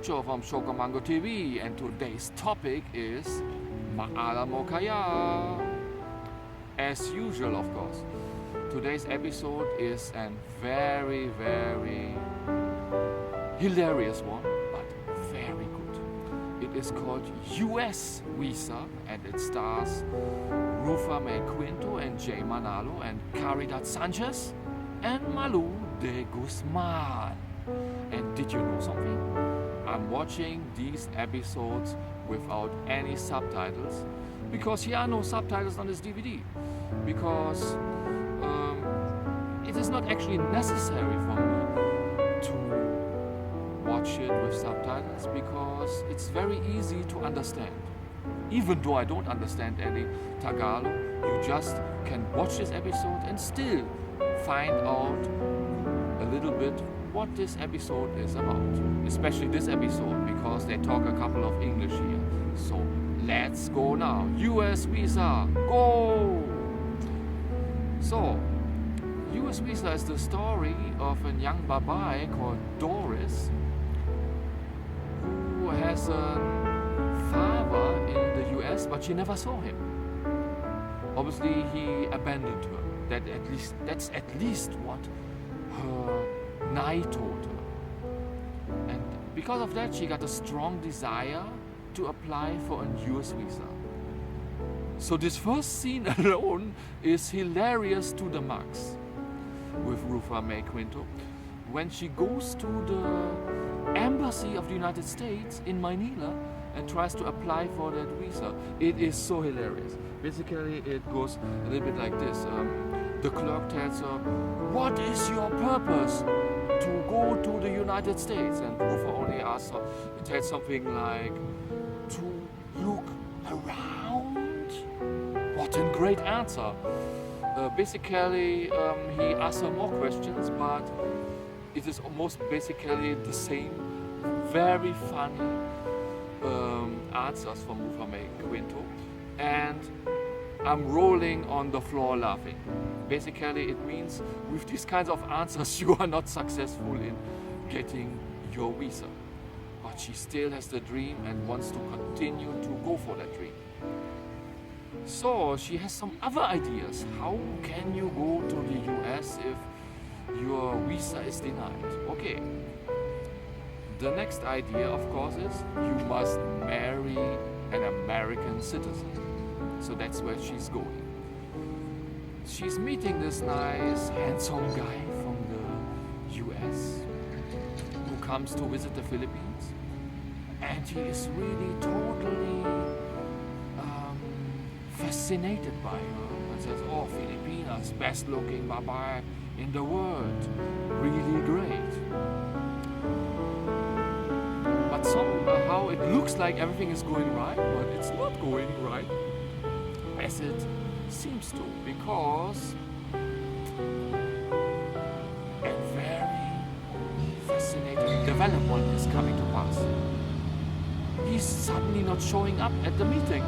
NACHO from CHOCO-MANGO TV, and today's topic is Maalaala Mo Kaya. As usual, of course. Today's episode is a very, very hilarious one, but very good. It is called US Visa, and it stars Ruffa Mae Quinto and Manalo and Caridad Sanchez and Malou De Guzman. And did you know something? I'm watching these episodes without any subtitles because here are no subtitles on this DVD, because it is not actually necessary for me to watch it with subtitles because it's very easy to understand. Even though I don't understand any Tagalog, you just can watch this episode and still find out a little bit what this episode is about. Especially this episode, because they talk a couple of English here. So let's go now. US Visa, go! So, US Visa is the story of a young babae called Doris who has a father in the US, but she never saw him. Obviously, he abandoned her. That's at least what her Nai told her. And because of that, she got a strong desire to apply for a US visa. So this first scene alone is hilarious to the max with Ruffa Mae Quinto when she goes to the embassy of the United States in Manila and tries to apply for that visa. It is so hilarious. Basically, it goes a little bit like this. The clerk tells her, "What is your purpose to go to the United States?" And Ruffa only asks her, tells something like, "To look around." What a great answer. Basically, he asks her more questions, but it is almost basically the same very funny answers from Ruffa Mae Quinto. And I'm rolling on the floor laughing. Basically, it means with these kinds of answers, you are not successful in getting your visa. But she still has the dream and wants to continue to go for that dream. So she has some other ideas. How can you go to the US if your visa is denied? Okay. The next idea, of course, is you must marry an American citizen. So that's where she's going. She's meeting this nice, handsome guy from the US who comes to visit the Philippines. And he is really totally fascinated by her and says, "Oh, Filipinas, best looking babae in the world. Really great." But somehow it looks like everything is going right, but it's not going right as it seems to, because a very fascinating development is coming to pass. He's suddenly not showing up at the meeting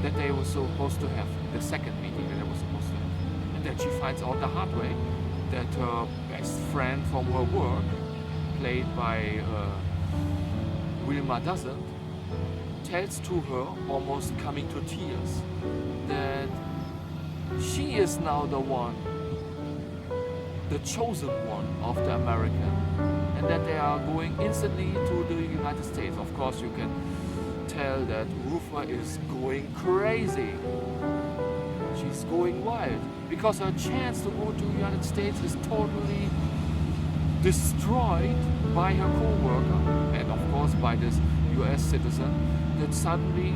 that they were supposed to have, the second meeting that they were supposed to have. And then she finds out the hard way that her best friend from her work, played by Wilma Doesn't, tells to her, almost coming to tears, that she is now the one, the chosen one of the American, and that they are going instantly to the United States. Of course, you can tell that Ruffa is going crazy. She's going wild because her chance to go to the United States is totally destroyed by her co-worker and of course by this US citizen that suddenly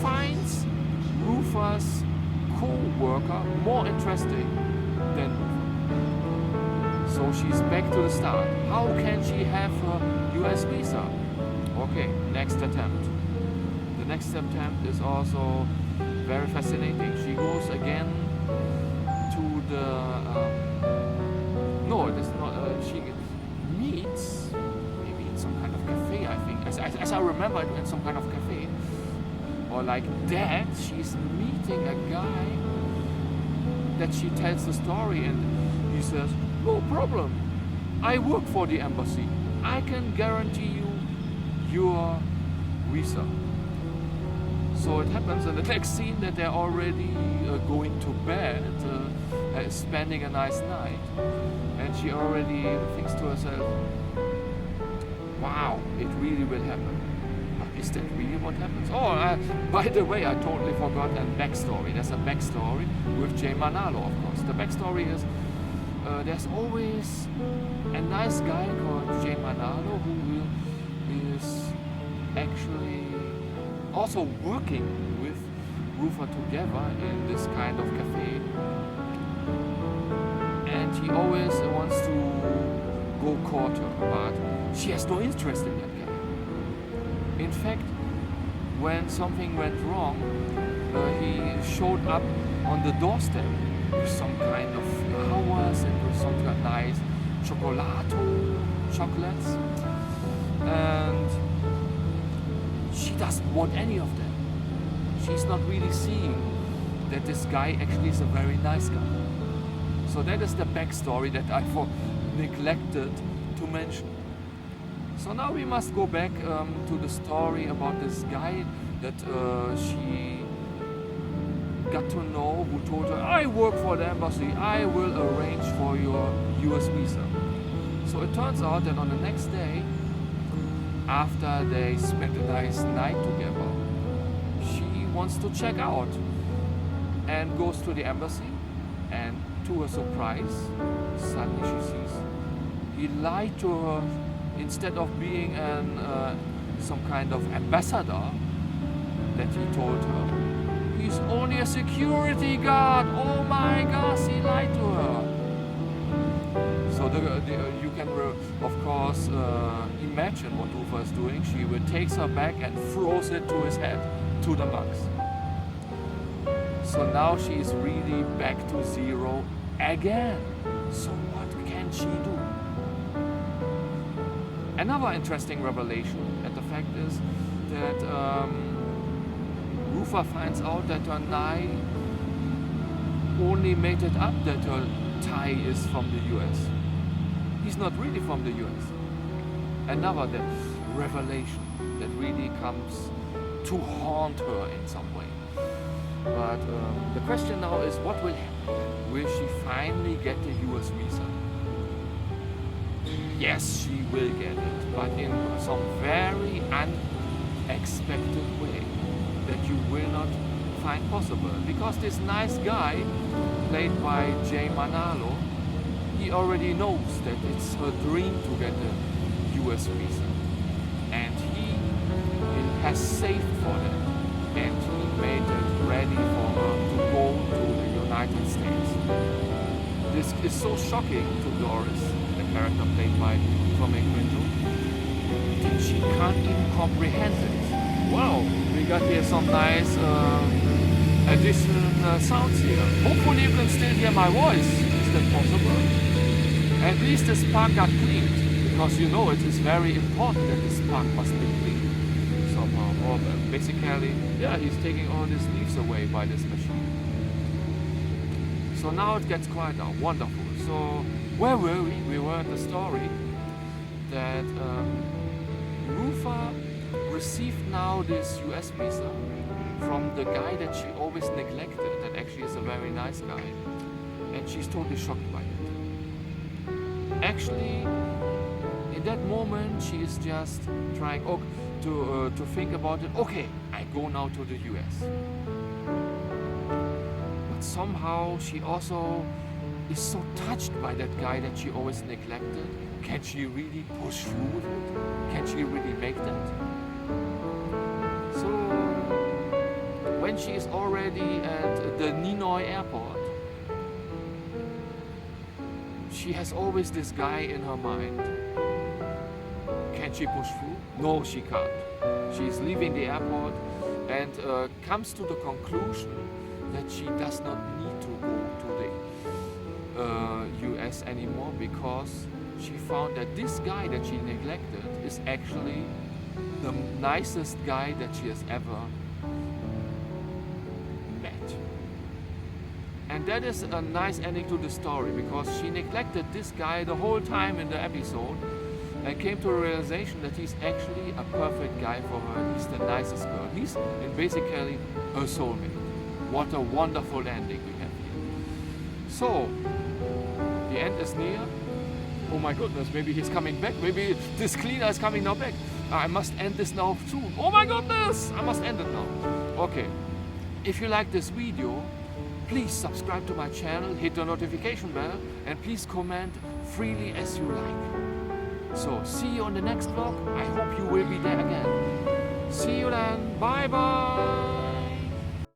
finds Ruffa's co-worker more interesting than Ruffa. So she's back to the start. How can she have a US visa? Okay, next attempt. The next attempt is also very fascinating. She goes again to the no, it is not. She meets maybe in some kind of cafe. I think, as I remember, it in some kind of cafe, or like that. She's meeting a guy that she tells the story, and he says, "No problem. I work for the embassy. I can guarantee you your visa. So it happens in the next scene that they're already going to bed, spending a nice night, and she already thinks to herself, wow, it really will happen. Is that really what happens? Oh, by the way, I totally forgot a backstory. There's a backstory with Jay Manalo, of course. The backstory is there's always a nice guy called Jay Manalo who is actually also working with Ruffa together in this kind of cafe. And he always wants to go court her, but she has no interest in that guy. In fact, when something went wrong, he showed up on the doorstep with some kind of flowers and with some kind of nice chocolates. And she doesn't want any of them. She's not really seeing that this guy actually is a very nice guy. So that is the backstory that I neglected to mention. So now we must go back to the story about this guy that she got to know, who told her, I work for the embassy, I will arrange for your US visa. So it turns out that on the next day, after they spent a nice night together, she wants to check out and goes to the embassy, and to her surprise, suddenly she sees he lied to her. Instead of being some kind of ambassador that he told her, he's only a security guard. Oh my gosh, he lied to her. So you can, of course, imagine what Ruffa is doing. She takes her bag and throws it to his head, to the max. So now she is really back to zero again. So what can she do? Another interesting revelation, and the fact is that Ruffa finds out that her Nai only made it up that her Thai is from the US. He's not really from the US. Another revelation that really comes to haunt her in some way. But the question now is, what will happen? Will she finally get the US visa? Yes, she will get it, but in some very unexpected way that you will not find possible. Because this nice guy, played by Jay Manalo, he already knows that it's her dream to get a US visa. And he has saved for that. And he made it ready for her to go to the United States. This is so shocking to Doris, the character played by Ruffa Mae Quinto, that she can't even comprehend it. Wow, we got here some nice additional sounds here. Hopefully you can still hear my voice. Is that possible? At least the spark got cleaned, because you know it is very important that the spark must be cleaned somehow. Or basically, yeah, he's taking all these leaves away by this machine. So now it gets quiet now. Wonderful. So where were we? We were in the story that Ruffa received now this US visa from the guy that she always neglected, that actually is a very nice guy, and she's totally shocked by it. Actually, in that moment, she is just trying to think about it. Okay, I go now to the US. But somehow she also is so touched by that guy that she always neglected. Can she really push through with it? Can she really make that? So when she is already at the Ninoy airport, she has always this guy in her mind. Can she push through? No, she can't. She's leaving the airport and comes to the conclusion that she does not need to go to the US anymore, because she found that this guy that she neglected is actually the nicest guy that she has ever met. And that is a nice ending to the story, because she neglected this guy the whole time in the episode, and came to a realization that he's actually a perfect guy for her. He's the nicest girl. He's basically her soulmate. What a wonderful ending we have here. So, the end is near. Oh my goodness, maybe he's coming back. Maybe this cleaner is coming now back. I must end this now soon. Oh my goodness, I must end it now. Okay, if you like this video, please subscribe to my channel, hit the notification bell, and please comment freely as you like. So, see you on the next vlog. I hope you will be there again. See you then. Bye bye.